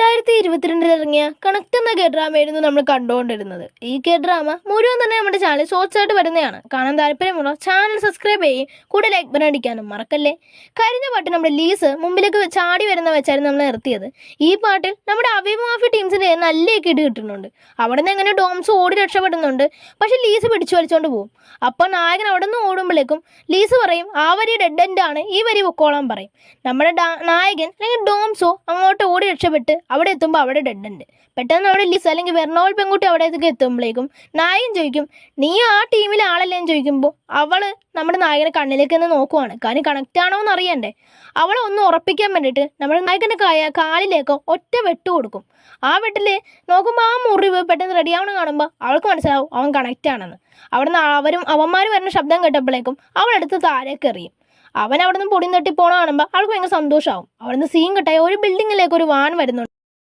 2022 ഇറങ്ങിയ കണക്ട് എന്ന കേഡ്രാമയായിരുന്നു നമ്മൾ കണ്ടുകൊണ്ടിരുന്നത്. ഈ കേഡ്രാമ മുഴുവൻ തന്നെ നമ്മുടെ ചാനൽ ഷോർട്സ് ആയിട്ട് വരുന്നതാണ്. കാണാൻ താല്പര്യമുള്ള ചാനൽ സബ്സ്ക്രൈബ് ചെയ്യും, കൂടെ ലൈക്ക് ബട്ടൺ അടിക്കാനും മറക്കല്ലേ. കഴിഞ്ഞ പാട്ട് നമ്മുടെ ലീസ് മുമ്പിലേക്ക് ചാടി വരുന്ന വെച്ചായിരുന്നു നമ്മൾ നിർത്തിയത്. ഈ പാട്ടിൽ നമ്മുടെ അവിമാഫി ടീംസിന് നല്ലയൊക്കെ ഇട്ട് കിട്ടുന്നുണ്ട്. അവിടെ നിന്ന് എങ്ങനെ ഡോംസ് ഓടി രക്ഷപ്പെടുന്നുണ്ട്. പക്ഷെ ലീസ് പിടിച്ചു വലിച്ചുകൊണ്ട് പോകും. അപ്പോൾ നായകൻ അവിടെ നിന്ന് ഓടുമ്പോഴേക്കും ലീസ് പറയും ആ വരി ഡെഡ് എൻഡ് ആണ്, ഈ വരി പൊക്കോളാൻ പറയും. നമ്മുടെ നായകൻ അല്ലെങ്കിൽ ഡോംസോ അങ്ങോട്ട് ഓടി രക്ഷപ്പെട്ട് അവിടെ എത്തുമ്പോൾ അവിടെ ഡെഡ് എൻഡ്. പെട്ടെന്ന് അവിടെ ലീസ് അല്ലെങ്കിൽ വെർണോൾ പെൺകുട്ടി അവിടേക്ക് എത്തുമ്പോഴേക്കും നായകൻ ചോദിക്കും നീ ആ ടീമിലെ ആളല്ലേ എന്ന് ചോദിക്കുമ്പോൾ അവള് നമ്മുടെ നായകനെ കണ്ണിലേക്ക് തന്നെ നോക്കുവാണ്. കാര്യം കണക്റ്റ് ആണോ എന്ന് അറിയണ്ടേ. അവളെ ഒന്ന് ഉറപ്പിക്കാൻ വേണ്ടിയിട്ട് നമ്മുടെ നായകൻ്റെ കാലിലേക്ക് ഒറ്റ വെട്ട് കൊടുക്കും. ആ വെട്ടിൽ നോക്കുമ്പോൾ ആ മുറിവ് പെട്ടെന്ന് റെഡിയാവണം കാണുമ്പോൾ അവൾക്ക് മനസ്സിലാവും അവൻ കണക്റ്റ് ആണെന്ന്. അവിടെ നിന്ന് അവന്മാർ വരുന്ന ശബ്ദം കേട്ടപ്പോഴേക്കും അവളെടുത്ത് താഴേക്ക് എറിയും. അവൻ അവിടെ നിന്ന് പൊടി തട്ടി പോണ കാണുമ്പോൾ അവൾക്ക് ഭയങ്കര സന്തോഷമാവും. അവിടെ നിന്ന് സീൻ കിട്ടായ ഒരു ബിൽഡിങ്ങിലേക്ക് ഒരു വാൻ വരുന്നുണ്ട്.